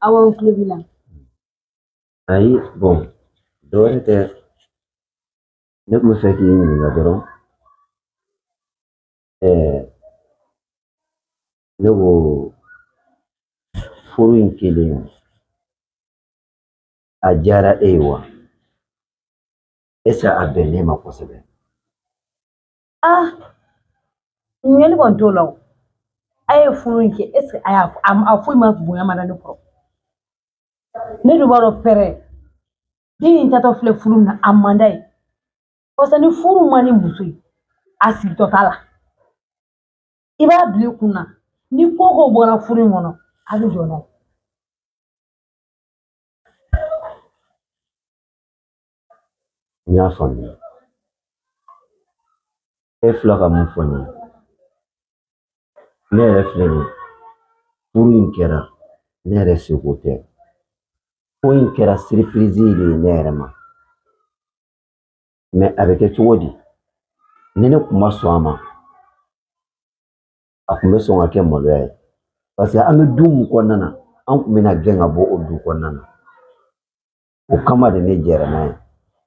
awa kulo bila ayi bon dɔwɛrɛ tɛ ne kun bɛ fɛ k'i ɲininka dɔrɔn ne ko furu in kelen a diyara e ye wa a bɛnnen ma kosɛbɛ ah ɲininkali kɔni t'o la o a ye furu in kɛ a foyi ma bonya ma da ne kɔrɔ ne dun b'a dɔn pɛrɛ den in tatɔ filɛ furu na a man d'a ye parce que ni furu man di muso ye a sigitɔ t'a la i b'a bila i kun na ni ko ko bɔra furu in kɔnɔ a bɛ jɔ n'a ye n y'a faamuya e filɛ ka mun fɔ n ye ne yɛrɛ filɛ nin ye furu in kɛra ne yɛrɛ seko tɛ ko in kɛra siripirizi de ye ne yɛrɛ ma mɛ a bɛ kɛ cogo di ni ne kun ma sɔn a ma a kun bɛ sɔn ka kɛ maloya ye parce que an bɛ du mun kɔnɔna na an kun bɛna gɛn ka bɔ o du kɔnɔna na o kama de ne jɛra n'a ye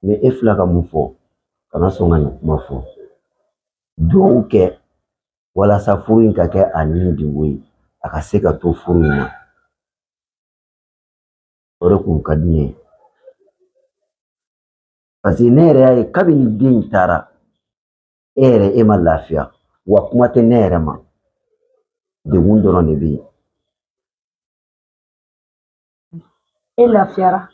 mɛ e filɛ ka mun fɔ kana sɔn ka nin kuma fɔ dugawu kɛ walasa furu in ka kɛ a ni degun ye a ka se ka to furu in na o de kun ka di ne ye parce que ne yɛrɛ y'a ye kabini den in taara e yɛrɛ e ma lafiya wa kuma tɛ ne yɛrɛ ma degun dɔrɔn de bɛ yen e lafiyara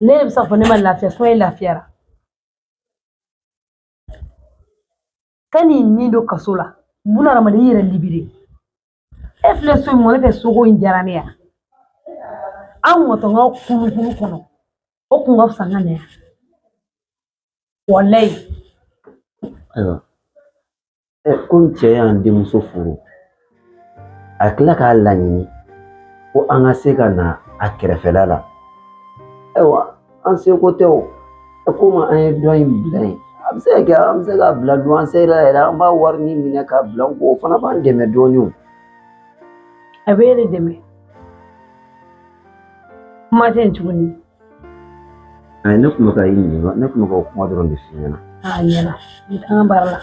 ne bɛ se k'a fɔ ne ma lafiya e lafiyara ka n'i nin don kaso la buna hadamaden i yɛrɛ libere e filɛ so in kɔnɔ ne tɛ sogo in diyara ne ya an mɔtɔ n ka kulukulu kɔnɔ o kun ka fisa n ka na yan walayi ayiwa komi cɛ y'an denmuso furu a tila k'a laɲini ko an ka se ka na a kɛrɛfɛla la ayiwa an seko tɛ o komi an ye dɔ in bila yen a bɛ se ka kɛ an bɛ se k'a bila don an sera yɛrɛ an b'a wari ni minɛ k'a bila n kɔ o fana b'an dɛmɛ dɔɔnin o a bɛ e de dɛmɛ kuma tɛ yen tuguni ayi ne kun bɛ ka i ɲininka ne kun bɛ ka o kuma dɔrɔn de f'i ɲɛna a ɲɛna n taa n ka baara la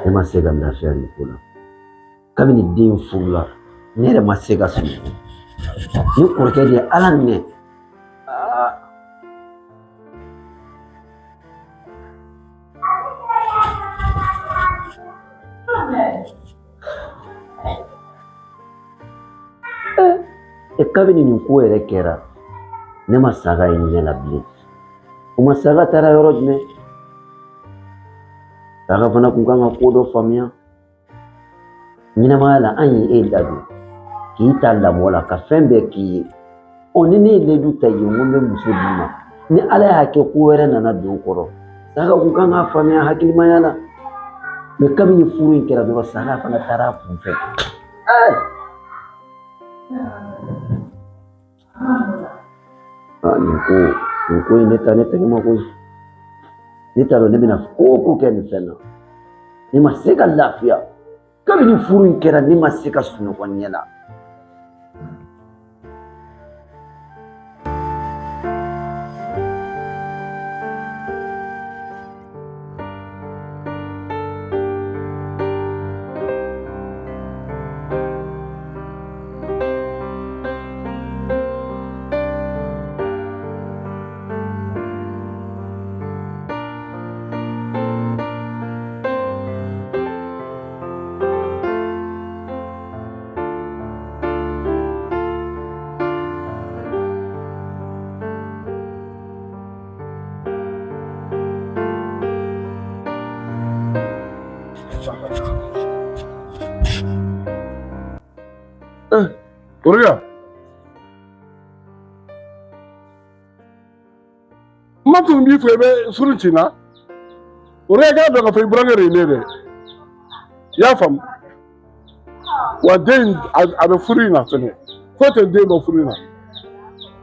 ne ma se ka lafiya nin ko la kabini den furula ne yɛrɛ ma se ka sunɔgɔ ni kɔrɔkɛ de ye ala minɛ kabini nin ko yɛrɛ kɛra ne ma saga ye ɲɛ la bilen o ma saga taara yɔrɔ jumɛn saga fana kun kan ka ko dɔ faamuya ɲɛnamaya la an ye e ladon k'i ta lamɔ la ka fɛn bɛɛ k'i ye ni ne ye ledu ta yen ko n bɛ muso d'i ma ni ala y'a kɛ ko wɛrɛ nana don kɔrɔ saga kun kan ka faamuya hakilimaya la mɛ kabini furu in kɛra dɔrɔn saga fana taara a kun fɛ nin ko in ne ta ne tɛgɛ ma koyi ne t'a dɔn ne bɛna ko o ko kɛ nin fɛn na ne ma se ka lafiya kabini furu in kɛra ne ma se ka sunɔgɔ ɲɛ la Oria. Matu mi febe suru china. Oria ga do ka fe brangere ne de. Ya fam. Wa den abe furu na tene. Ko te den bo furu na.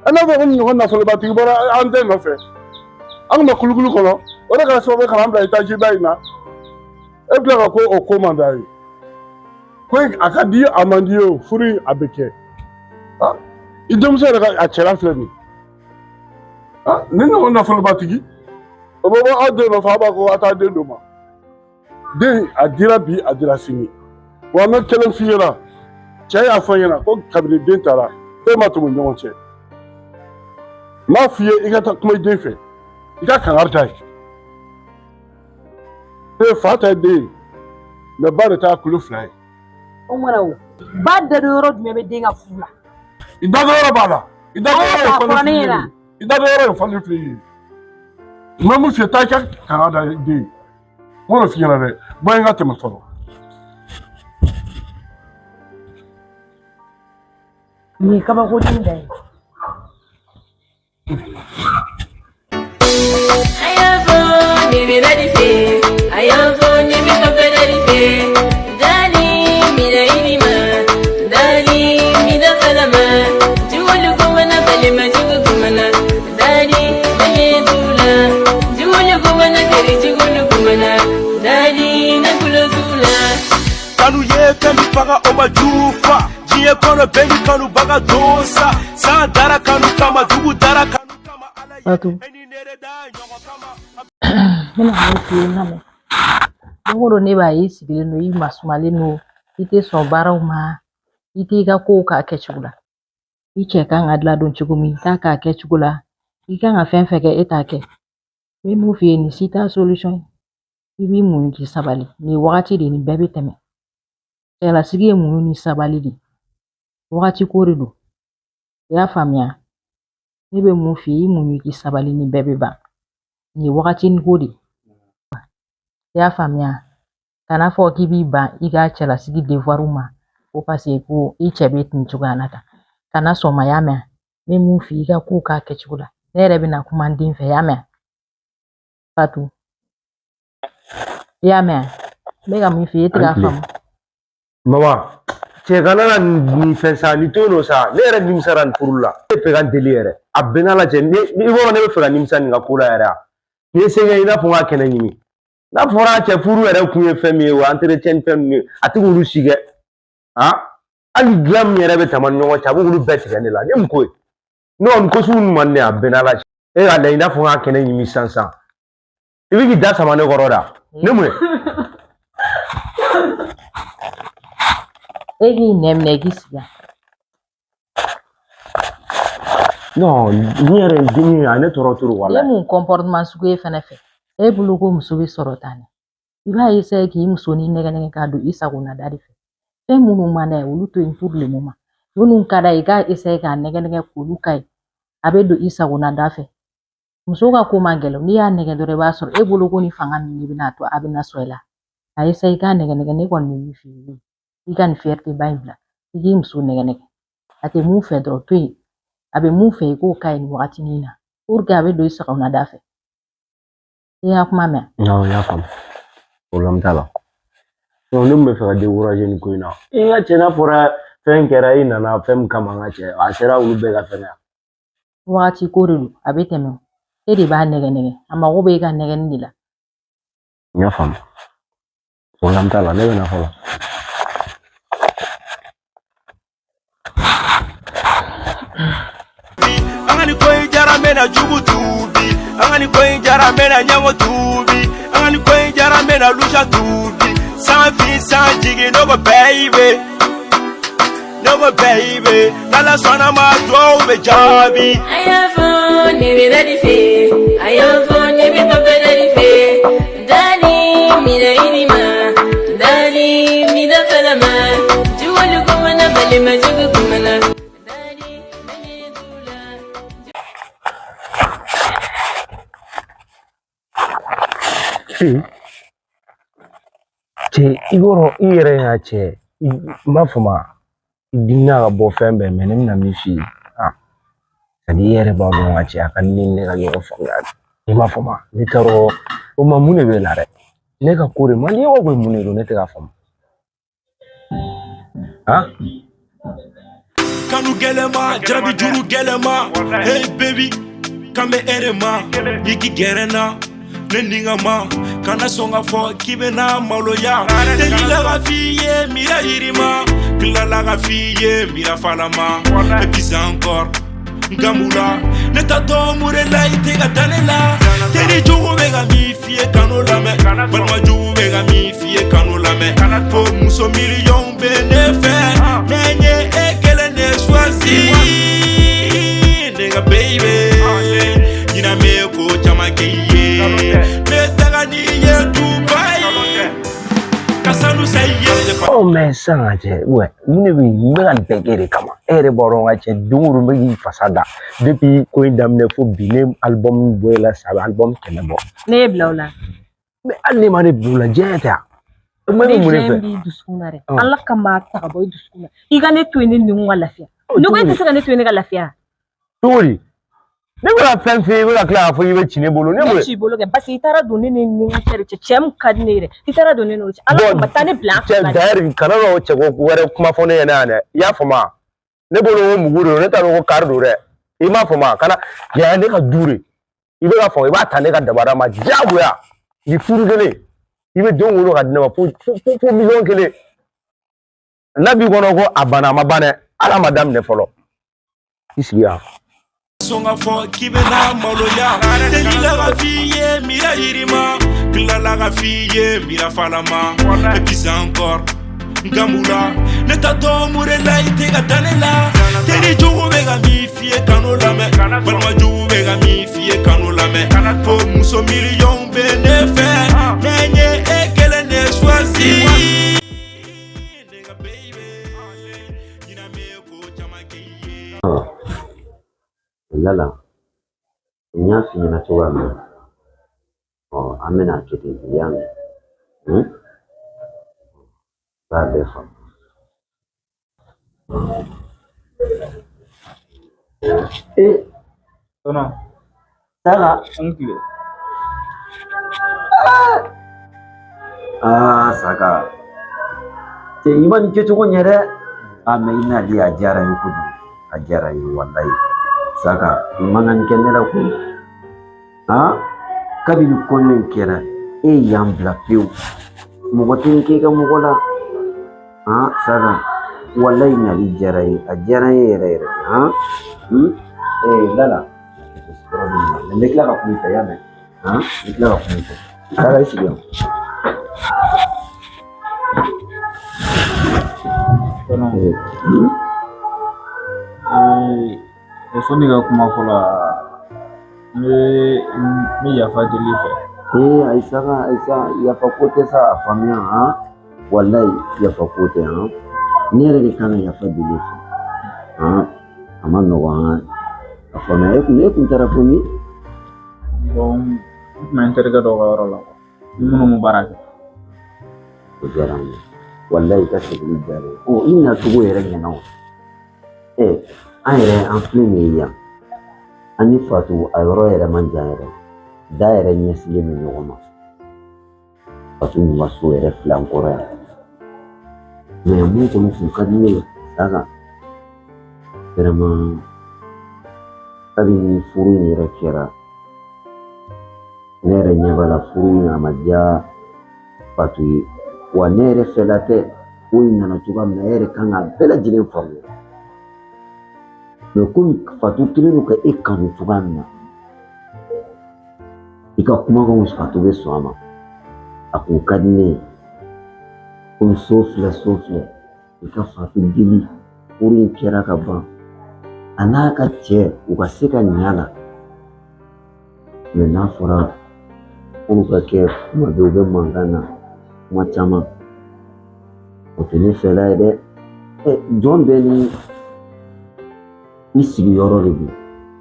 Ana ba ɲɔgɔn nafolo ba tigi bɔra an tɛ nɔfɛ an ma kulukulu kɔnɔ o de kɛra sababu ka an bila itaji ba in na e bila ka ko o ko man d'a ye ko a ka di a man di ye o furu in a bɛ kɛ i denmuso yɛrɛ ka a cɛla filɛ nin ni ɲɔgɔn nafolo ba tigi o bɛ bɔ aw den nɔfɛ a b'a ko a t'a den d'o ma den a dira bi a dira sini wa an bɛ kelen f'i ɲɛna cɛ y'a fɔ n ɲɛna ko kabini den taara e ma tugu ɲɔgɔn cɛ n b'a f'i ye i ka taa kuma i den fɛ i ka kangari da ye fa ta ye den ye mɛ ba de t'a kulo fila ye. o mana o ba da yɔrɔ jumɛn bɛ den ka furu la. i da yɔrɔ b'a la i da yɔrɔ ye fɔli fili ye n bɛ mun f'i ye taa i ka kangari da den ye n b'o de f'i ɲɛna dɛ bɔ n ka tɛmɛ fɔlɔ. nin ye kabakoden da ye. Kanu ye fɛn faga o ma jufa diɲɛ kɔnɔ bɛɛ ni kanu baga dosa san dara kanu kama dugu dara kanu kama ala ye ni nere da ɲɔgɔn kama. Mina mun f'i ye n lamɛn don o don ne b'a ye i sigilen don i masumalen don i tɛ sɔn baaraw ma i t'i ka kow k'a kɛcogo la i cɛ kan ka diladon cogo min i t'a k'a kɛcogo la i kan ka fɛn fɛn kɛ e t'a kɛ n bɛ mun f'i ye nin si t'a solution ye i b'i muɲu k'i sabali nin wagati de nin bɛɛ bɛ tɛmɛ cɛlasigi ye muɲu ni sabali de wagati ko de don i y'a faamuya ne bɛ mun f'i ye i muɲu k'i sabali nin bɛɛ bɛ ban nin wagati ko de i y'a faamuya kana fɔ k'i b'i ban i ka cɛlasigi devoir ma ko paseke ko i cɛ bɛ ten cogoya na tan kana sɔn ma y'a mɛn n bɛ mun f'i ye i ka kow k'a kɛcogo la ne yɛrɛ bɛna kuma n den fɛ y'a mɛn Fatu i y'a mɛn n bɛ ka min f'i ye e tɛ k'a faamu. Mama cɛ kana na nin fɛn sa ni to yen nɔ sa ne yɛrɛ nimisara nin furu la ne fɛ ka deli yɛrɛ a bɛɛ n'a lajɛ i b'a ne bɛ fɛ ka nimisa nin ka ko la yɛrɛ a n'i ye se kɛ i n'a fɔ n ka kɛnɛ ɲimi n'a fɔra cɛ furu yɛrɛ kun ye fɛn min ye o entretien ni fɛn min ye a tɛ k'olu si kɛ hali dilan min yɛrɛ bɛ tama ni ɲɔgɔn cɛ a b'olu bɛɛ tigɛ ne la ne mun ko ye ne kɔni ko sugu man ne a bɛɛ n'a lajɛ e k'a lajɛ i n'a fɔ n ka kɛnɛ ɲimi sisan i bɛ k'i da sama ne kɔrɔ da ne mun ye. E k'i nɛ minɛ i k'i sigi non ni yɛrɛ dimi a ne tɔɔrɔ toro wala. e mun comportement sugu ye fɛnɛ fɛ e bolo ko muso bɛ sɔrɔ tan i b'a essayer k'i muso ni nɛgɛ nɛgɛ k'a don i sagona da de fɛ fɛn minnu man d'a ye olu to yen pour le moment minnu ka d'a ye i k'a essayer k'a nɛgɛ nɛgɛ k'olu ka ɲi a bɛ don i sagona da fɛ muso ka ko man gɛlɛn n'i y'a nɛgɛ dɔrɔn i b'a sɔrɔ e bolo ko ni fanga min de bɛna to a bɛna sɔrɔ i la a essayer i k'a nɛgɛ nɛgɛ ne kɔni bɛ min f'i ye i ka nin fierté ba in bila i k'i muso nɛgɛ nɛgɛ a tɛ mun fɛ dɔrɔn to yen a bɛ mun fɛ i k'o ka ɲi nin wagatinin na pour que a bɛ don i sagona da fɛ i y'a kuma mɛn. Awɔ n y'a faamu problème t'a la ne mun bɛ fɛ ka décourager nin ko in na i ka cɛ n'a fɔra fɛn kɛra i nana fɛn min kama n ka cɛ a sera olu bɛɛ ka fɛn na. Wagati ko de don a bɛ tɛmɛ e de b'a nɛgɛ nɛgɛ a mago bɛ e ka nɛgɛnni de la. N y'a faamu problème t'a la ne bɛ na fɔlɔ. An ka nin ko in diyara n bɛna jugu tuubi an ka nin ko in diyara n bɛna ɲɛngo tuubi an ka nin ko in diyara n bɛna lusa tuubi san fin san jigin ne ko baby ne ko baby n'Ala sɔnna ma dugawu bɛ jaabi. A y'a fɔ ne bɛ dali fɛ a y'a fɔ ne bɛ papa dali fɛ dali mina i ni ma dali mina fana ma jugu kumana balima jugu kumana. Cɛ i kɔrɔ i yɛrɛ y'a cɛ n b'a fɔ ma i dimina ka bɔ fɛn bɛɛ mɛ ne bɛna min f'i ye i yɛrɛ b'a dɔn ka cɛ a ka ni ne ka ɲɔgɔn faamuya i m'a fɔ ma ne taarɔ o ma mun de bɛ la dɛ ne ka ko de man di ko mun de don ne tɛ k'a faamu kanu gɛlɛma jarabi juru gɛlɛma hey baby kan bɛ ere ma i k'i gɛrɛ n na ne ni ka ma kana sɔn ka fɔ k'i bɛna maloya delila ka f'i ye mira yirima tilala ka f'i ye mira falama et puis encore nkamula ne ta dɔn mun de la i tɛ ka da ne la teri jugu bɛ ka min f'i ye kanu lamɛn balima jugu bɛ ka min f'i ye kanu lamɛn fo muso miliyɔn bɛ ne fɛ mɛ n ye e kelen de choisi ne ka baby ɲina me ko caman kɛ i ye ne taga ni ye Dubai ka sanu sa i ye. Oh mais sanga cɛ ouais ne bɛ n bɛ ka nin bɛɛ kɛ de kama e yɛrɛ b'a dɔn ka cɛ don o don n bɛ k'i fasa da depuis ko in daminɛ fo bi ne album bɔ la sa a bɛ album 100 bɔ. Ne ye bila o la. Mais hali ne ma ne bila o la diɲɛ tɛ a. Ne diɲɛ b'i dusukun na dɛ Ala kama ta ka bɔ i dusukun na i ka ne to yen ne ni n ka lafiya ne ko e tɛ se ka ne to yen ne ka lafiya. Cogo di ne bɛ ka fɛn f'e ye i bɛ ka tila k'a fɔ i bɛ ci ne bolo ne ci i bolo kɛ parce que i taara don ne ni n ka cɛ de cɛ cɛ min ka di ne yɛrɛ i taara don ne n'o cɛ Ala kama taa ne bila an fɛ. D'ailleurs kana n'o cɛ ko wɛrɛ kuma fɔ ne ɲɛna yan dɛ i y'a faamu ne bolo ko mugu don ne t'a dɔn ko kari don dɛ i m'a faamu kana yan ne ka du de i bɛ ka fɔ i b'a ta ne ka dabara ma diyagoya ni furu kelen i bɛ don wolo ka di ne ma fo miliyɔn kelen n'a b'i kɔnɔ ko a banna a ma ban dɛ Ala ma daminɛ fɔlɔ i sigi yan. Sɔn ka fɔ k'i bɛna maloya delila ka f'i ye mira yirima tilala ka f'i ye mira falama et puis encore nkamula ne ta dɔn mun de la i tɛ ka da ne la teri jugu bɛ ka min f'i ye kanu lamɛn balima jugu bɛ ka min f'i ye kanu lamɛn fo muso miliyɔn bɛ ne fɛ mɛ n ye e kelen de choisi ne ka baby ɲina me ko caman kɛ i ye. Lala n y'a f'i ɲɛna cogoya min na an bɛna kɛ ten i y'a mɛn b'a bɛɛ faamu. Saga Saga cɛ i ma nin kɛcogo ɲɛ dɛ mɛ i nali a diyara n ye kojugu a diyara n ye walayi Saga i man ka nin kɛ ne la koyi kabini kɔɲɔ in kɛra e y'an bila pewu mɔgɔ tɛ n kɛ ka mɔgɔ la Saga walayi nali diyara n ye a diyara n ye yɛrɛ yɛrɛ Lala n bɛ tila ka kuma i fɛ y'a mɛn n bɛ tila ka kuma i fɛ Saga i sigi yan. Sɔnni ka kuma fɔlɔ n bɛ yafa deli fɛ. Ayi Saga yafa ko tɛ sa a faamuya walayi yafa ko tɛ ne yɛrɛ de kan ka yafa deli fɛ a ma nɔgɔn a faamuya e kun taara fo min. N tun bɛ n terikɛ dɔw ka yɔrɔ la minnu bɛ baara kɛ. O diyara n ye walayi i ka segin diyara n ye i nacogo yɛrɛ ɲɛna o an yɛrɛ an filɛ nin ye yan an ni Fatu a yɔrɔ yɛrɛ man jan yɛrɛ da yɛrɛ ɲɛsilen bɛ ɲɔgɔn ma Fatu n'u ka so yɛrɛ filɛ an kɔrɔ yan mɛ mun kɔni tun ka di ne ye Saga vraiment kabini furu in yɛrɛ kɛra ne yɛrɛ ɲɛ b'a la furu in a ma diya Fatu ye wa ne yɛrɛ fɛla tɛ ko in nana cogoya min na e yɛrɛ kan ka bɛɛ lajɛlen faamuya mɛ komi Fatu kelen don ka e kanu cogoya min na i ka kumakanw Fatu bɛ sɔn a ma a kun ka di ne ye komi so filɛ i ka Fatu deli furu in kɛra ka ban a n'a ka cɛ u ka se ka ɲɛ a la mɛ n'a fɔra furu ka kɛ kuma bɛɛ u bɛ mankan na kuma caman o tɛ ne fɛla ye dɛ jɔn bɛ ni sigiyɔrɔ de don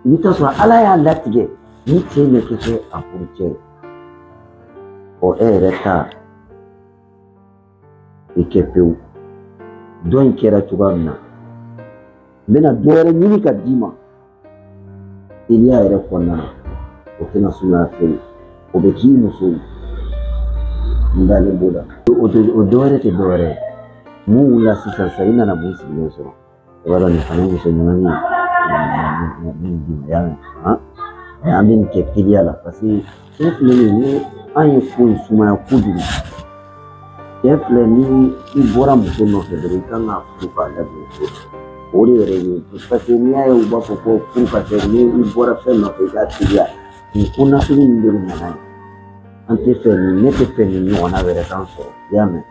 i bɛ taa sɔrɔ Ala y'a latigɛ ni cɛ in bɛ kɛ a furucɛ e yɛrɛ ta i kɛ pewu dɔ in kɛra cogoya min na n bɛna dɔ wɛrɛ ɲini ka d'i ma teliya yɛrɛ kɔnɔna na o tɛna sumaya feere o bɛ k'i muso ye n dalen b'o la o dɔ wɛrɛ tɛ dɔ wɛrɛ ye mun wulila sisan i nana mun sigilen sɔrɔ Wala ni fana muso ɲuman ni an bɛ nin kɛ teliya la parce que cɛ filɛ ni an ye ko in sumaya kojugu cɛ filɛ ni I bɔra muso nɔfɛ dɔrɔn I kan ka furu k'a labɛn o de yɛrɛ ye parce que n'i y'a ye u b'a fɔ ko furu ka kɛ ni I bɔra fɛn nɔfɛ I ka teliya nin ko nasugu min de bɛ nana ye an tɛ fɛ nin ne tɛ fɛ nin ɲɔgɔnna wɛrɛ k'an sɔrɔ I y'a mɛn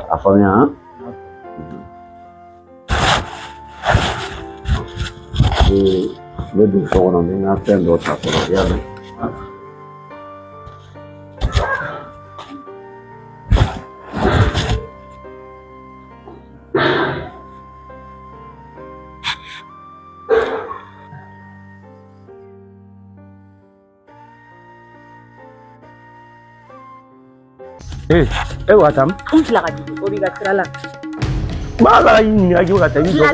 a faamuya n bɛ don so kɔnɔ n bɛ n ka fɛn dɔ ta fɔlɔ I y'a mɛn. Watam. N fila ka jugu o b'i ka sira la. Maa la ɲininka k'i ka taa I jɔ.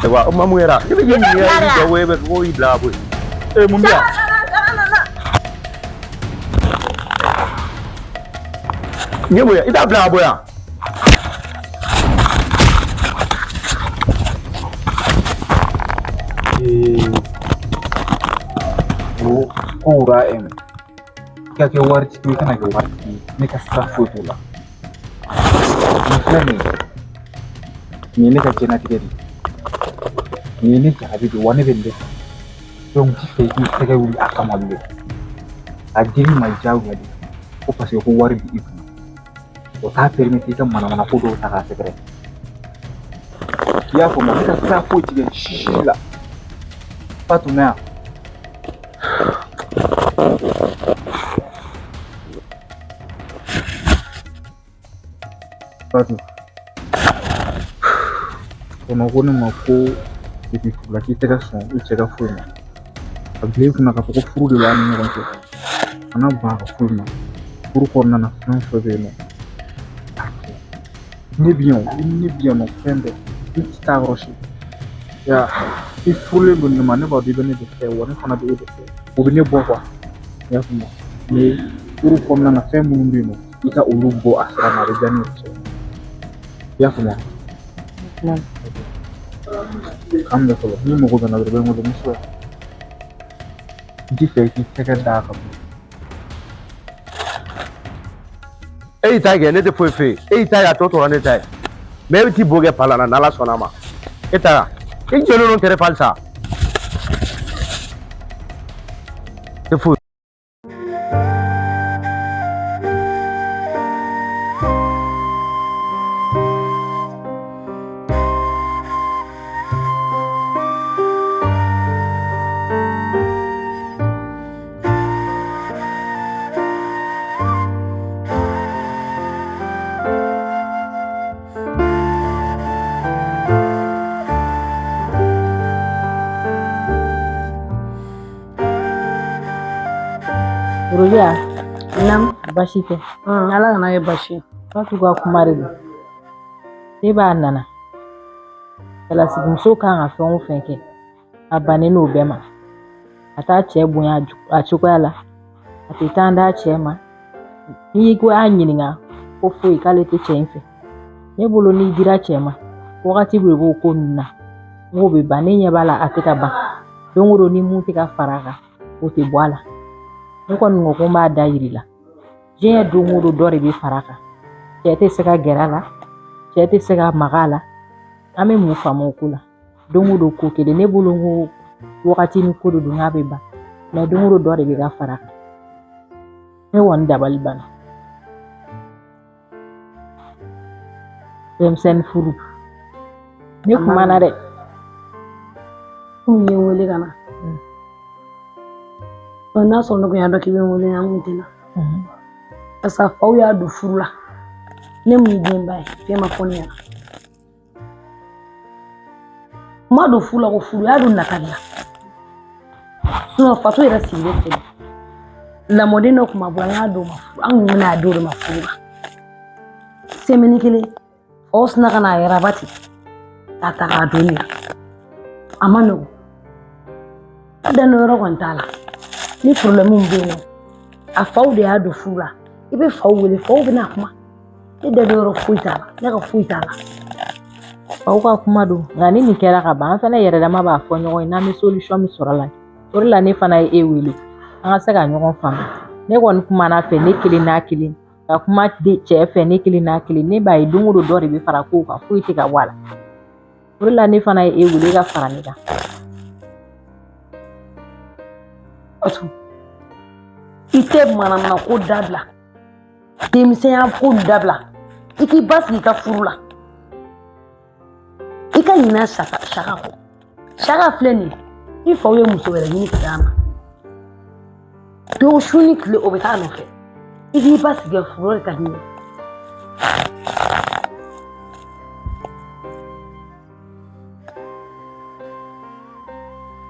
Wa mamu era. I bɛ ɲininka I jɔ wele bɛ ko I bila ko. Mun bɛ yan? Nyemoya, ita bila aboya. Ora em. Kake warti tu kana ke warti. Ne ka sa foto la. Ni ne ka jena tigeri. Ni ne ka habibi wani bende. Donc ti fe ki tege wuli akamalle. Ajiri ma jaw ngadi. Ko parce que ko wari bi ibu. O t'a permettre ka mana ko dɔw ta k'a sɛgɛrɛ I y'a faamu ne ka sira foyi tigɛ si la Fatou mɛ yan Fatou kɔnɔ ko ne ma ko depuis furula k'i tɛ ka sɔn I cɛ ka foyi ma a bila I kunna k'a fɔ ko furu de b'a ni ɲɔgɔn cɛ kana ban a ka foyi ma furu kɔnɔna na fɛn fɛn bɛ yen nɔ ne bɛ yan nɔ fɛn bɛɛ I tɛ taa yɔrɔ si I furulen don nin ma ne b'a dɔn I bɛ ne de fɛ wa ne fana bɛ e de fɛ o bɛ ne bɔ quoi I y'a faamu mais furu kɔnɔna na fɛn minnu bɛ yen nɔ I ka olu bɔ a sira ma a bɛ diya ne ye kosɛbɛ I y'a faamu kan bɛ fɔlɔ ni mago bɛ n na dɔrɔn I bɛ n wele ni so n tɛ fɛ I k'i tɛgɛ da a kan E ta kɛ ne tɛ foyi fɛ yen e ta ye a tɔ tora ne ta ye mais e bɛ t'i bo kɛ palan na n'Ala sɔnna ma e taara I jɔlen don kɛrɛfɛ halisa tɛ foyi. Roja, Nam, basi tɛ. Ala kana kɛ basi ye. Fatou ka kuma de don. Ne b'a nana. Cɛlasigimuso kan ka fɛn o fɛn kɛ a bannen n'o bɛɛ ma. A t'a cɛ bonya a cogoya la. A tɛ taa d'a cɛ ma. N'i ko y'a ɲininka ko foyi k'ale tɛ cɛ in fɛ. Ne bolo n'i dira cɛ ma wagati bɛ b'o ko ninnu na. N ko bɛ ban ne ɲɛ b'a la a tɛ ka ban. Don o don ni mun tɛ ka fara a kan o tɛ bɔ a la. Ne kɔni ko n b'a da yir'i la. Diɲɛ don o don dɔ de bɛ fara a kan. Cɛ tɛ se ka gɛrɛ a la. Cɛ tɛ se ka maga a la. An bɛ mun faamu o ko la. Don o don ko kelen ne bolo n ko wagati ni ko de don n'a bɛ ban. Mais don o don dɔ de bɛ ka fara a kan. Ne kɔni dabali banna. Denmisɛnnin furu. Ne kumana dɛ. Kun ye n wele ka na. N'a sɔrɔ ne kun y'a dɔn k'i bɛ n wele an kun tɛ na. Parce que faw y'a don furu la. Ne mun denba ye fɛn ma fɔ ne ɲɛna. N ma don furu la ko furu y'a don natali la. Sinon Fatou yɛrɛ sigilen filɛ. Lamɔden dɔ kun ma bɔ an y'a don ma furu an kun bɛna a don de ma furu la. semaine kelen o sina ka n'a yɛrɛ bati k'a ta k'a don na a ma nɔgɔn a dan yɔrɔ kɔni t'a la ni problème bɛ yen nɔ a faw de y'a don furu la i bɛ faw wele faw bɛna kuma ne dan yɔrɔ foyi t'a la ne ka foyi t'a la faw ka kuma don nka ni nin kɛra ka ban an fana yɛrɛ dama b'a fɔ ɲɔgɔn ye n'an bɛ solution min sɔrɔ a la o de la ne fana ye e wele an ka se ka ɲɔgɔn faamu ne kɔni kumana fɛ ne kelen n'a kelen ka kuma cɛ fɛ ne kelen n'a kelen ne b'a ye don o don dɔ de bɛ fara kow kan foyi tɛ ka bɔ a la o de la ne fana ye e wele ka fara ne kan. I tɛ manamana ko dabila denmisɛnya ko dabila i k'i basigi i ka furu la i ka ɲinɛ Saka kɔ Saka filɛ nin ye i faw ye muso wɛrɛ ɲini ka d'a ma don su ni tile o bɛ taa nɔfɛ i k'i basigi furu de ka di ye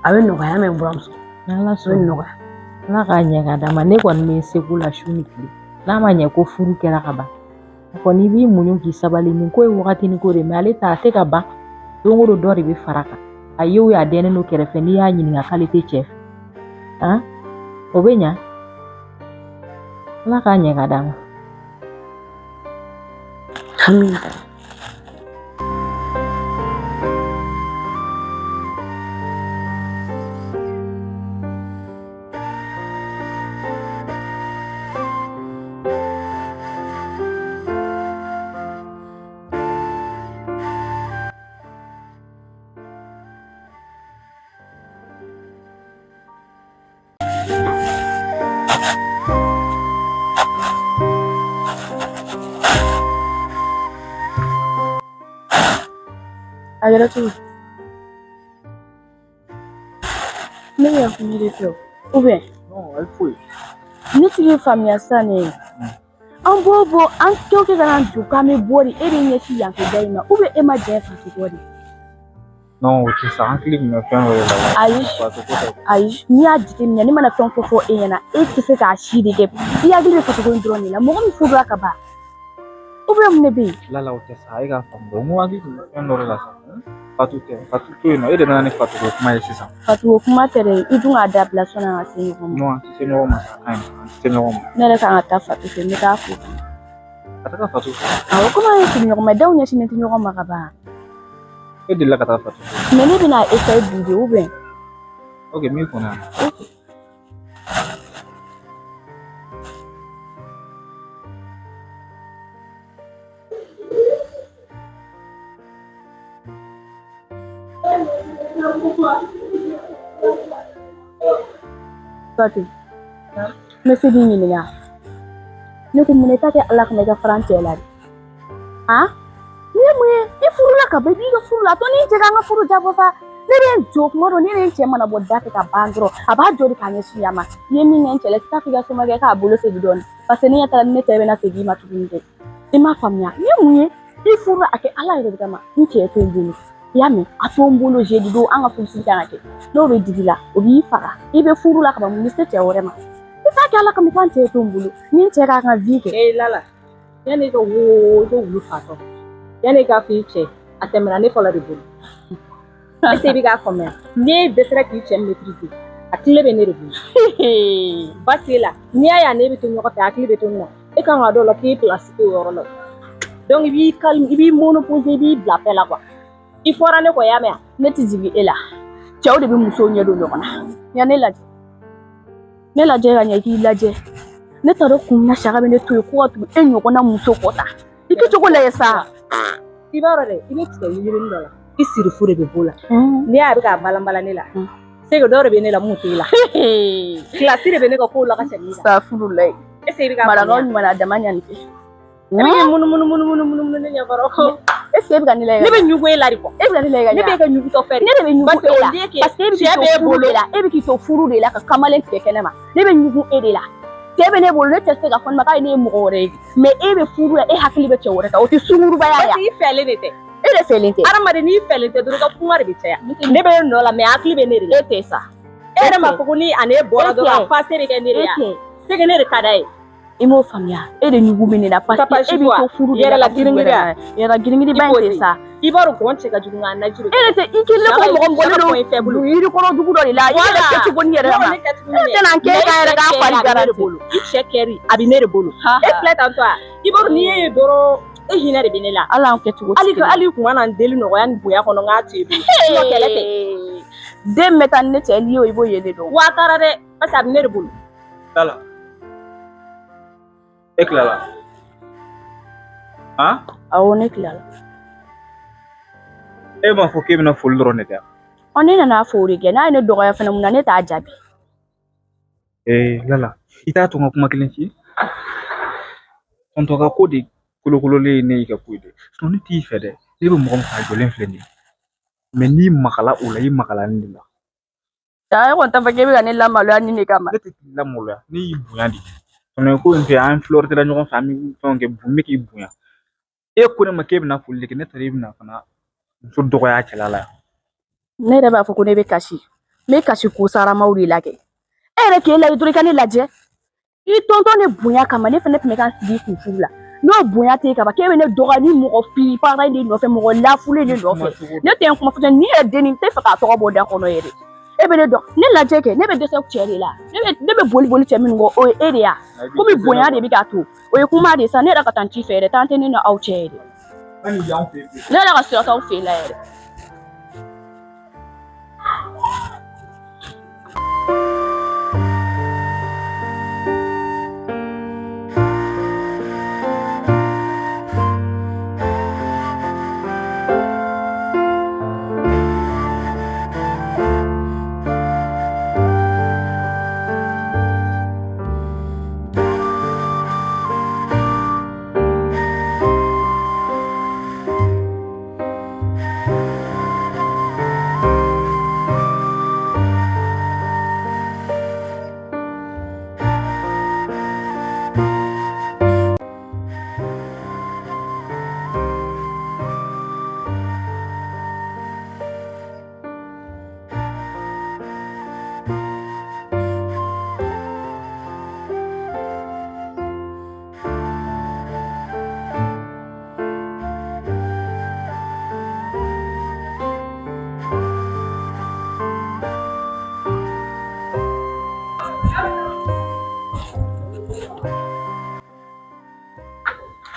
a bɛ nɔgɔya mɛn buramuso N'Ala a bɛ sɔnna nɔgɔya Ala k'a ɲɛ ka d'a ma ne kɔni bɛ seko la su ni tile n'a ma ɲɛ ko furu kɛra ka ban a kɔni i b'i muɲu k'i sabali nin ko ye wagatinin ko de mais ale ta a tɛ ka ban don o don dɔ de bɛ fara kan a ye o ye a dɛnnen don kɛrɛfɛ n'i y'a ɲininka k'ale tɛ cɛ fɛ o bɛ ɲa Ala k'a ɲɛ ka d'a ma. Amina. A kɛra cogo di? Ne bɛ ka kuma de fɛ ou bien Non, elle foyi. ne tigi ye faamuya sisan ne ye an b'o bɔ an kɛ o kɛ ka na jɔ k'an bɛ bɔ de e bɛ ɲɛsin yan fɛ da in ma ou bien e ma jɛn faso kɔ de. Non, o tɛ sa an hakili tun bɛ fɛn wɛrɛ la. Ayi Faso ko tɛ. ayi n'i y'a jateminɛ ne mana fɛn o fɛn fɔ e ɲɛna e tɛ se k'a si de kɛ i hakili bɛ faso ko in dɔrɔn de la mɔgɔ min furula ka ban ou bien mun de bɛ yen. Lala o tɛ sa e k'a faamu dɔrɔn n ko hakili tun bɛ fɛn dɔ de la sa. Fatu tɛ Fatu to yen nɔ e de nana ni Fatu ko kuma ye sisan. Faso ko kuma tɛ dɛ i dun k'a dabila sɔnni an ka se ɲɔgɔn ma. Non an tɛ se ɲɔgɔn ma sa a ka ɲi an tɛ se ɲɔgɔn ma. Ne yɛrɛ kan ka taa Fatu fɛ n bɛ taa fo. Ka taga Fatu fɛ. Awɔ komi an ye sigi ɲɔgɔn ma denw ɲɛsinnen tɛ ɲɔgɔn ma ka ban E delila ka taa Fatu fɛ. mais ne bɛna essayer bi de ou bien. Ok min kɔnɔ yan. Fatu ne se k'i ɲininka ne ko mun ta kɛ Ala kama i ka fara n cɛ la de ni ye mun ye i furula ka ban i b'i ka furu la tɔ ni cɛ k'an ka furu jabɔ sa ne bɛ n jɔ kuma dɔ ne ni n cɛ mana bɔ da fɛ ka ban dɔrɔn a b'a jɔ de k'a ɲɛsin yan ma i ye min kɛ n cɛ la i t'a fɔ i ka somakɛ k'a bolo segin dɔɔni parce que ni ɲɛ taara ni ne cɛ bɛna segin i ma tuguni dɛ i m'a faamuya ni ye mun ye i furula a kɛ Ala yɛrɛ de kama n cɛ to n bolo i y'a mɛn a to n bolo jeudi don an ka furusiri kan ka kɛ n'o bɛ digi la o b'i faga i bɛ furu la ka ban mun bɛ se cɛ wɛrɛ ma i t'a kɛ Ala kama i k'an cɛ to n bolo ni n cɛ k'a ka vie kɛ. Lala yanni ka wo i ka wulu fatɔ yanni k'a fɔ i cɛ a tɛmɛna ne fɔlɔ de bolo est-ce que i bɛ k'a faamuya ne bɛɛ sera k'i cɛ maîtriser a tile bɛ ne de bolo basigi la n'i y'a ye ne bɛ to ɲɔgɔn fɛ a hakili bɛ to nin na e kan ka dɔn o la k'i place tɛ o yɔrɔ la donc i b'i calme i b'i monoposer i b'i bila paix la quoi i fɔra ne kɔ y'a mɛn ne tɛ jigin e la cɛw de bɛ musow ɲɛ don ɲɔgɔn na yan ne lajɛ ka ɲɛ i k'i lajɛ ne t'a dɔn kun na Saka bɛ ne to yen ko ka tugu e ɲɔgɔnna muso kɔ ta i kɛ cogo lajɛ sa. i b'a dɔn dɛ i bɛ tigɛ yirini dɔ la i siri fu de bɛ b'o la n'i y'a bɛ k'a balanbalan ne la c'est que dɔw de bɛ ne la mun t'e la kilasi de bɛ ne ka kow la ka tɛmɛ i kan. Safurulayi est-ce que i bɛ k'a marakaw ɲuman a dama ɲani tɛ. e bɛ munumunu ne ɲɛkɔrɔ est-ce que e bɛ ka ne lajɛ ne bɛ ɲugu e la de kɔ e bɛ ka ne lajɛ ne bɛ ka ɲugutɔ fɛ de ne de bɛ ɲugu e la parce que e bɛ k'i to furu de la e bɛ k'i to furu de la ka kamalen tigɛ kɛnɛ ma ne bɛ ɲugu e de la cɛ bɛ ne bolo ne tɛ se ka fɔ ne ma k'ale ne ye mɔgɔ wɛrɛ ye mais e bɛ furu la e hakili bɛ cɛ wɛrɛ ta o tɛ sungurubaya ya. parce que i fɛlen de tɛ e de fɛlen tɛ adamaden n'i fɛlen tɛ dɔrɔn i ka kuma de bɛ caya ne bɛ nɔ la mais hakili bɛ ne de la e tɛ sa e yɛrɛ m'a fɔ ko ni a ne bɔra dɔrɔn a passé bɛ kɛ ne de ya c'est que ne de ka d'a ye Imo faamuya e de ɲugu bɛ ne la parce que e b'i to furu de la giringiri yɛrɛ giringiri ba in tɛ sa I b'a dɔn gɔn cɛ ka jugu nka naji de e de tɛ i kelen ko mɔgɔ mɔgɔlen don yiri kɔnɔ dugu dɔ de la i yɛrɛ kɛcogo ni yɛrɛ ma e tɛna kɛ ka yɛrɛ k'a fari garanti bolo i cɛ kɛri a bɛ ne de bolo e filɛ tantɔ a i b'a dɔn n'i ye dɔrɔn e hinɛ de bɛ ne la ala an kɛcogo hali kuma na n deli nɔgɔya ni bonya kɔnɔ n k'a to i bolo kɛlɛ tɛ den bɛ taa ni ne cɛ n'i y'o i b'o ye ne dɔn wa a taara dɛ parce que a bɛ ne de bolo Lala. E tilala. Han? awɔ ne tilala E m'a fɔ k'e bɛna foli dɔrɔn de kɛ ne nana fɔ o de kɛ n'a ye ne dɔgɔya fana mun na ne t'a jaabi Lala, i t'a to n ka kuma kelen f'i ye tonton ka ko de kolokololen ne y'i ka ko ye dɛ ne t'i fɛ dɛ ne bɛ mɔgɔ min fɛ a jɔlen filɛ nin ye mais n'i makala o la i makala nin de la e kɔni t'a fɛ k'e bɛ ka ne lamaloya nin de kama ne tɛ k'i lamaloya ne y'i bonya de tonton ko in fɛ an fleur tɛ ɲɔgɔn fɛ an bɛ fɛnw kɛ n bɛ k'i bonya e ko ne ma k'e bɛna foli de kɛ ne taara i bɛna fana muso dɔgɔya cɛla la ne yɛrɛ b'a fɔ ko ne bɛ kasi n bɛ kasi ko saramaw de la kɛ e yɛrɛ k'e lajɛ dɔrɔn i ka ne lajɛ i tɔntɔn ne bonya kama ne fana tun bɛ ka n sigi kun furu la n'o bonya tɛ kaba k'e bɛ ne dɔgɔya ni mɔgɔ filiparan de nɔfɛ mɔgɔ lafulen de nɔfɛ ne tɛ n kuma fɔ ni yɛrɛ denni tɛ fɛ k'a tɔgɔ bɔ da kɔnɔ yɛrɛ e bɛ ne dɔn ne lajɛ kɛ ne bɛ dɛsɛ cɛ de la ne bɛ boli boli cɛ minnu kɔ o ye e de ya komi bonya de bɛ k'a to o ye kuma de sa ne yɛrɛ ka taa n ci fɛ yɛrɛ t'an tɛ ne na aw cɛ yɛrɛ ne yɛrɛ ka sira t'aw fɛ la yɛrɛ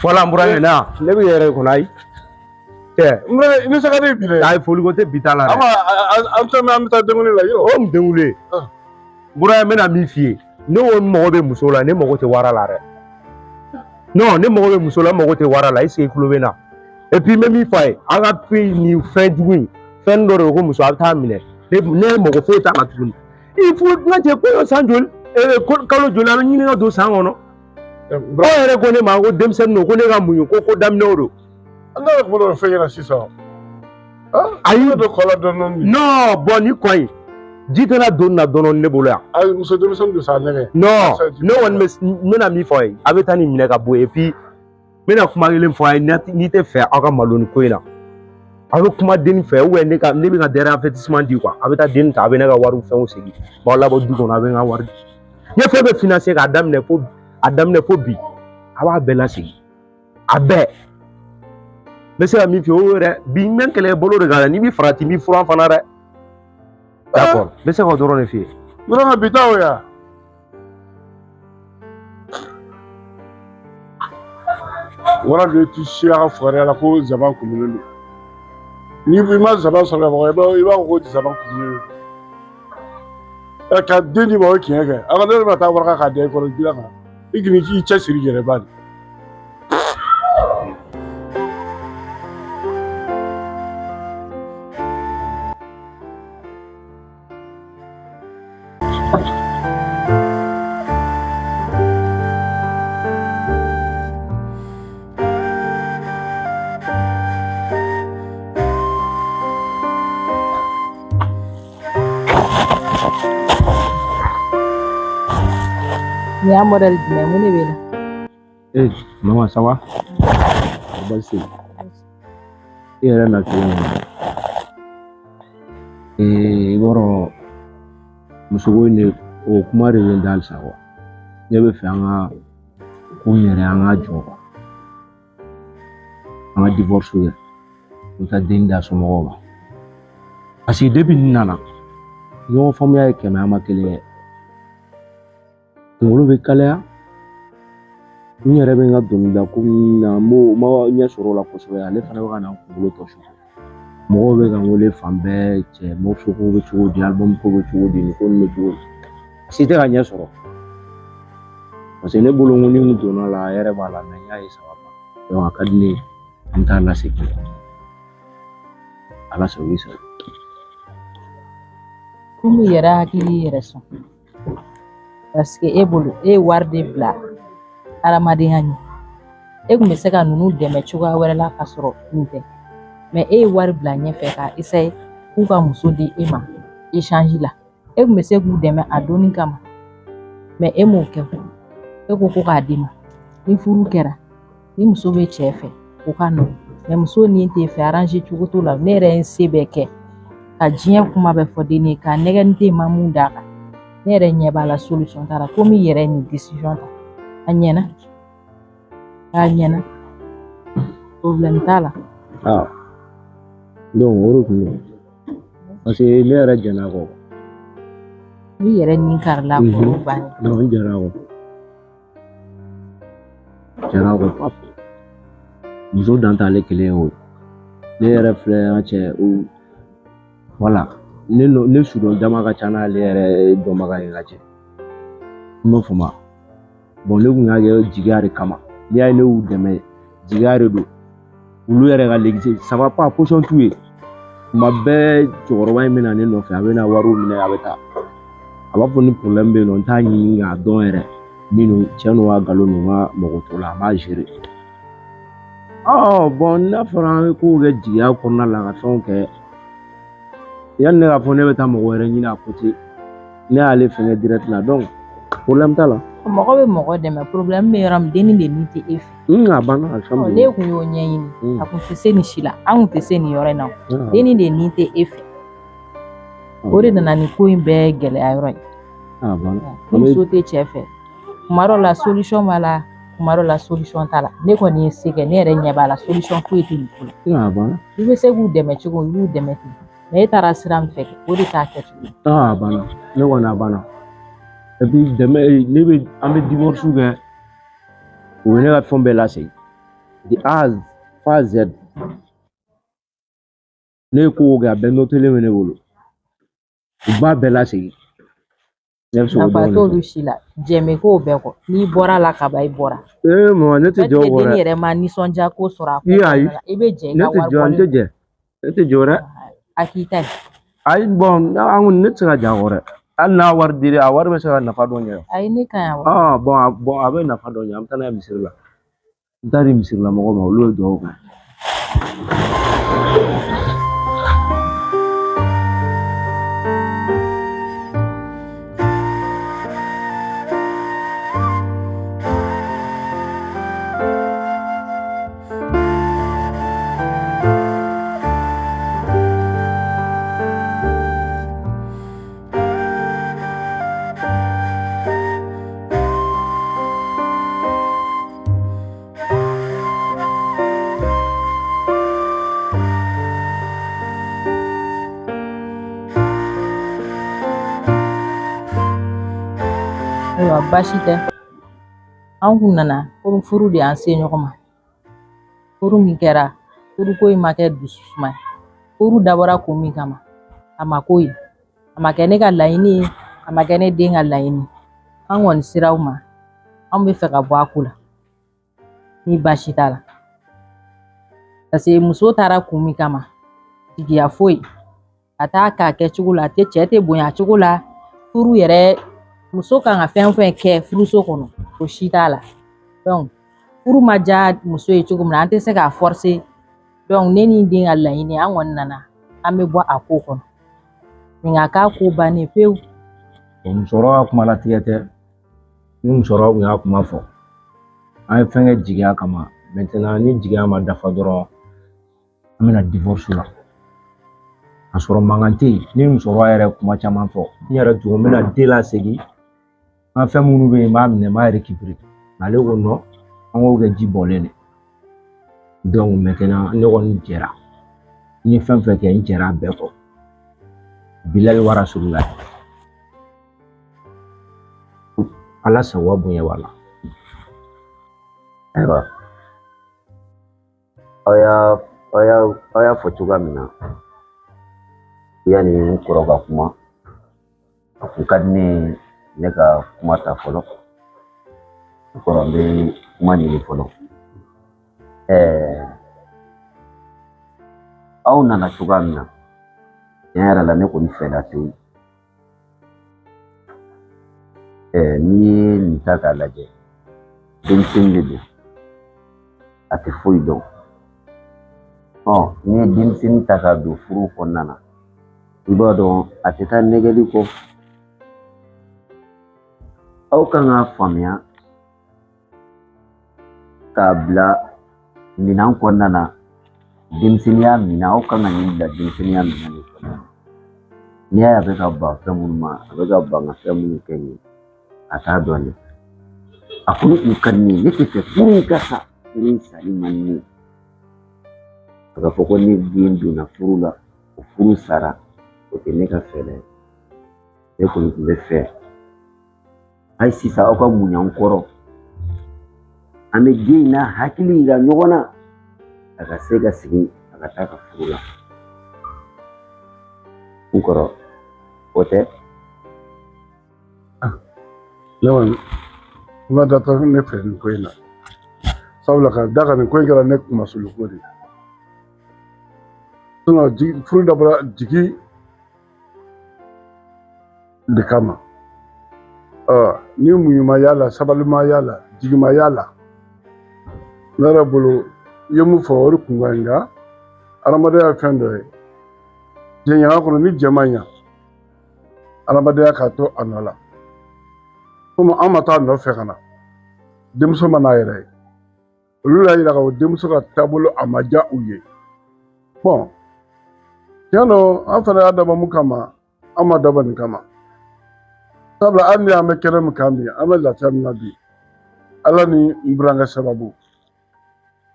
Voilà mbura na ne bi yere ko nay te mbura ni saka de bile ay foli ko te bitala ama an ta dengule la yo o mdengule mbura me na mi fie ne won mo be muso la ne mo ko te wara la re non ne mo be muso la mo ko te wara la isi kulo be na et puis même fay aga puis ni fin du fin do ko muso ata mine ne mo ko fo ta la tun il faut na je ko sanjol ko kalo jola ni na do sangono o yɛrɛ ko ne ma ko denmisɛnnin no ko ne ka muɲu ko daminɛ o don an ka kuma dɔ fɛn ɲɛna sisan ayi dɔ kɔlɔ dɔɔni non bon ni kɔni ji tɛna don na dɔɔni ne bolo yan ayi muso denmisɛnnin don sa nɛgɛ non ne kɔni n bɛna min fɔ a ye a bɛ taa nin minɛ ka bɔ yen et puis n bɛna kuma kelen fɔ a ye n'i tɛ fɛ aw ka malo nin ko in na aw bɛ kuma denni fɛ ou bien ne bɛ ka derrière avertissement di quoi a bɛ taa denni ta a bɛ ne ka wariw fɛnw segin b'aw labɔ du kɔnɔ a bɛ n ka wari di n ye fɛn bɛɛ financer k'a daminɛ fo bi a b'a bɛɛ lasegin a bɛɛ n bɛ se ka min f'i ye o yɛrɛ bi n bɛ kɛlɛ bolo de kan dɛ n'i bɛ farati n b'i furan fana dɛ d'accord n bɛ se k'o dɔrɔn de f'i ye dɔrɔn ka bi ta o ya wala de ti siya ka fugariya la ko zaban kumulen don ni ma zaban sɔrɔ ka bɔ i b'a fɔ ko zaban kumulen don ka den di ma o ye tiɲɛ kɛ a ka ne ma taa waraka k'a da i kɔrɔ dilan kan i k'i i cɛ siri yɛrɛ ba de Ni ya modèle jumɛn mun de bɛ na maman ça va basi i yɛrɛ na cogo min i bɔra muso ko in de o kuma de bɛ n da halisa quoi ne bɛ fɛ an ka ko n yɛrɛ an ka jɔ an ka divorce kɛ n ka den da somɔgɔw ma parce que depuis n nana ɲɔgɔn faamuya ye 100 an ma kelen kɛ kunkolo bɛ kalaya n yɛrɛ bɛ n ka dɔnkilida ko na ma ɲɛ sɔrɔ o la kosɛbɛ ale fana bɛ ka na n kunkolo tɔ su mɔgɔw bɛ ka n wele fan bɛɛ cɛ morceau ko bɛ cogo di album ko bɛ cogo di nin ko nin bɛ cogo di si tɛ ka ɲɛ sɔrɔ parce que ne bolo n ko ni n donna la a yɛrɛ b'a la mais n y'a ye ça va pas donc a ka di ne ye an t'a lasegin ala sago i sago komi i yɛrɛ hakili y'i yɛrɛ sɔn parce que e bolo e ye wari de bila hadamadenya ɲɛ e kun bɛ se ka ninnu dɛmɛ cogoya wɛrɛ la ka sɔrɔ nin tɛ mais e ye wari bila ɲɛfɛ ka essayer k'u ka muso di e ma échange la e kun bɛ se k'u dɛmɛ a donni kama mais e m'o kɛ e ko ko k'a d'i ma ni furu kɛra ni muso bɛ cɛ fɛ o ka nɔgɔn mais muso ni tɛ fɛ arranger cogo t'o la ne yɛrɛ ye n se bɛɛ kɛ ka diɲɛ kuma bɛɛ fɔ den ye ka nɛgɛ n tɛ ma mun d'a kan ne yɛrɛ ɲɛ b'a la solution t'a la komi i yɛrɛ ye nin décision ta a ɲɛna problème t'a la donc o de kun don parce que ne yɛrɛ jɛn'a kɔ n'i yɛrɛ ni karila foro banni non n jɛn'a kɔ pap muso dan t'ale kelen ye o ne yɛrɛ filɛ an cɛ voilà ne sudon dama ka ca n'ale yɛrɛ dɔnbaga ye ka cɛ i m'a faamu bon ne kun y'a kɛ jigiya de kama n'i y'a ye ne y'u dɛmɛ jigiya de don olu yɛrɛ ka l'église ça va pas position t'u ye tuma bɛɛ cɛkɔrɔba in bɛna ne nɔfɛ a bɛna wariw minɛ a bɛ taa a b'a fɔ ni problème bɛ yen nɔ n t'a ɲini k'a dɔn yɛrɛ min cɛ n'o ka nkalon n'o ka mɔgɔ t'o la a m'a gérer bon n'a fɔra an bɛ kow kɛ jigiya kɔnɔna la ka fɛnw kɛ yanni ne k'a fɔ ne bɛ taa mɔgɔ wɛrɛ ɲini a côté ne y'ale fɛngɛ direct la donc problème t'a la mɔgɔ bɛ mɔgɔ dɛmɛ problème bɛ yɔrɔ min denni de nin tɛ e fɛ a banna alhamdulilayi ne kun y'o ɲɛɲini a kun tɛ se nin si la an kun tɛ se nin yɔrɔ in na denni de nin tɛ e fɛ o de nana nin ko in bɛɛ gɛlɛya yɔrɔ ye ni muso tɛ cɛ fɛ kuma dɔ la solution b'a la kuma dɔ la solution t'a la ne kɔni ye se kɛ ne yɛrɛ ɲɛ b'a la solution foyi tɛ nin ko la i bɛ se k'u dɛmɛ cogo i b'u dɛmɛ ten mais e taara sira min fɛ o de t'a kɛ cogo a banna ne kɔni a banna et puis dɛmɛ ne bɛ an bɛ divorce kɛ o ye ne ka fɛn bɛɛ lasegin de A f'a Z ne ye kow kɛ a bɛɛ notelen bɛ ne bolo u b'a bɛɛ lasegin nafa t'olu si la jɛmɛ k'o bɛɛ kɔ n'i bɔra la ka ban i bɔra mama ne tɛ jɛ o kɔ dɛ den yɛrɛ ma nisɔndiya ko sɔrɔ a ko i bɛ jɛ i ka wari bɔlen ne tɛ jɛ o dɛ a k'i ta ye ayi bon an kɔni ne tɛ se ka jɛ a kɔ dɛ hali n'a wari dira a wari bɛ se ka nafa dɔ ɲɛ ayi ne ka ɲi wa bon a bɛ nafa dɔ ɲɛ an bɛ taa n'a ye misiri la n t'a di misiri la mɔgɔw ma olu ye duwawu kɛ ayiwa baasi tɛ an kun nana komi furu de y'an se ɲɔgɔn ma furu min kɛra furuko in ma kɛ dususuma ye furu dabɔra kun min kama a ma k'o ye a ma kɛ ne ka laɲini ye a ma kɛ ne den ka laɲini an kɔni siraw ma an bɛ fɛ ka bɔ a ko la ni baasi t'a la parce que muso taara kun min kama jigiya foyi a t'a k'a kɛcogo la cɛ tɛ bonya a cogo la furu yɛrɛ muso kan ka fɛn o fɛn kɛ furuso kɔnɔ o si t'a la donc furu ma diya muso ye cogo min na an tɛ se k'a forcer donc ne ni n den ka laɲini an kɔni nana an bɛ bɔ a ko kɔnɔ nin ka k'a ko bannen pewu. musokɔrɔba ka kuma latigɛ tɛ ni musokɔrɔba kun y'a kuma fɔ an ye fɛn kɛ jigiya kama maintenant ni jigiya ma dafa dɔrɔn an bɛna divorce la a sɔrɔ mankan tɛ yen ni musokɔrɔba yɛrɛ kuma caman fɔ n yɛrɛ tugun n bɛna den lasegin an fɛn minnu bɛ yen n b'a minɛ n b'a récupérer ale ko non an k'o kɛ ji bɔnlen de donc maintenant ne kɔni jɛra n ye fɛn fɛn kɛ n jɛra a bɛɛ kɔ bilali wara sugu la ala sago bonya wala ayiwa aw y'a fɔ cogoya min na yani n kɔrɔ ka kuma a kun ka di ne ka kuma ta fɔlɔ n kɔrɔ n bɛ kuma ɲini fɔlɔ aw nana cogoya min na tiɲɛ yɛrɛ la ne kɔni fɛla tɛ n'i ye nin ta k'a lajɛ denmisɛnnin de don a tɛ foyi dɔn n'i ye denmisɛnnin ta k'a don furu kɔnɔna na i b'a dɔn a tɛ taa nɛgɛli kɔ aw kan k'a faamuya k'a bila minɛn kɔnɔna na denmisɛnninya minɛn aw kan ka nin bila denmisɛnninya minɛn de kɔnɔ n'i y'a ye a bɛ ka ban fɛn minnu ma a bɛ ka ban ka fɛn minnu kɛ nin a t'a dɔn dɛ a kɔni kun ka di ne ye ne tɛ fɛ furu in ka sa furu in sali man di ne ye a ka fɔ ko ne den donna furu la o furu sara o tɛ ne ka fɛɛrɛ ye ne kɔni tun bɛ fɛ hali sisan aw ka muɲan n kɔrɔ an bɛ den in n'a hakili yira ɲɔgɔn na a ka se ka sigi a ka taa ka furu la n kɔrɔ o tɛ ne kɔni n ma da ta ne fɛ nin ko in na sabula ka da ka nin ko in kɛra ne kumasuluko de ye furu dabɔra jigi de kama ni muɲu ma y'a la sabali ma y'a la jigi ma y'a la ne yɛrɛ bolo i ye mun fɔ o de kun ka ɲi nka adamadenya ye fɛn dɔ ye diɲɛɲaga kɔnɔ ni jɛ ma ɲa adamadenya k'a to a nɔ la komi an ma taa a nɔfɛ ka na denmuso ma n'a yɛrɛ ye olu y'a yira ka denmuso ka taabolo a ma diya u ye bɔn tiɲɛ don an fana y'a dabɔ mun kama an ma dabɔ nin kama sabula hali ni an bɛ kɛnɛ min kan bi an bɛ lafiya min na bi ala ni n burankɛ sababu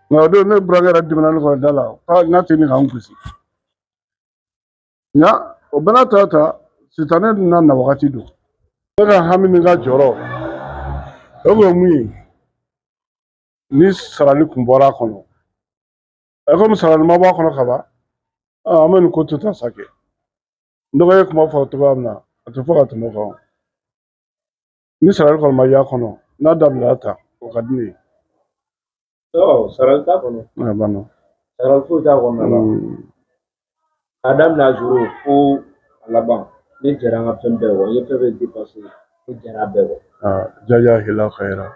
nka o don ne burankɛ yɛrɛ dimina ne kɔnɔ da la n'a tɛ ni k'an gosi nka o bɛɛ n'a ta sitanɛ n'a na wagati don ne ka hami ni ka jɔrɔ o kun ye mun ye ni sarali kun bɔra a kɔnɔ komi sarali ma bɔ a kɔnɔ ka ban an bɛ nin ko to ta sa kɛ n dɔgɔ ye kuma fɔ cogoya min na a tɛ fɔ ka tɛmɛ o kan ni sarali kɔni ma y'a kɔnɔ n'a dabilala ta o ka di ne ye sarali t'a kɔnɔ a banna sarali foyi t'a kɔnɔ k'a daminɛ a juru fo a laban ne jɛra an ka fɛn bɛɛ kɔ n ye fɛn bɛɛ depase ne jɛra a bɛɛ kɔ jaja hila khaira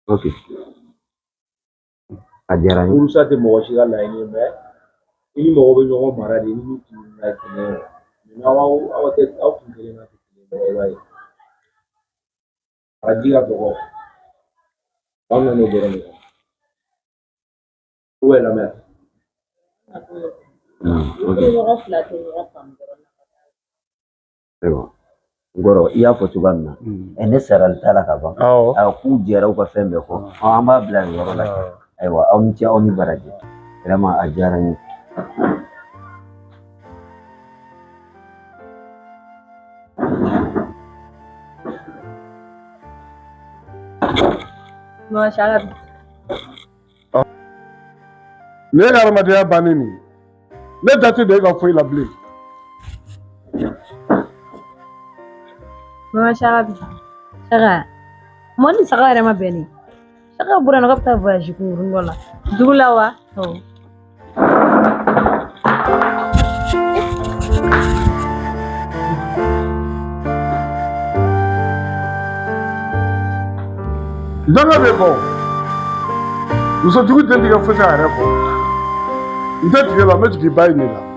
ok a diyara n ye furusa tɛ mɔgɔ si ka laɲini ye mɛ i ni mɔgɔ bɛ ɲɔgɔn mara de i ni tun ka kɛnɛ aw kun kelen ka kɛ kelen i b'a ye a ji ka dɔgɔ an ka n'o dɔrɔn de kan ou lamɛn ɲɔgɔn fila tɛ ɲɔgɔn faamu n kɔrɔ i y'a fɔ cogoya min na ne sarali t'a la ka ban k'u jɛra u ka fɛn bɛɛ kɔ an b'a bila nin yɔrɔ la ayiwa aw ni ce aw ni baraji vraiment a diyara n ye ne ka adamadenya bannen nin ne da tɛ don e ka foyi la bilen Mama Shagabi. Shaga. Moni saga yɛrɛ ma bɛn ne. Shaga bɔra na ka bɛ taa voyage kunkurunin dɔ la. Dugu la wa? Awɔ. Danga bɛ kɔ muso jugu tɛ tigɛ foyi k'a yɛrɛ kɔ n tɛ tigɛ la n bɛ jigin ba in de la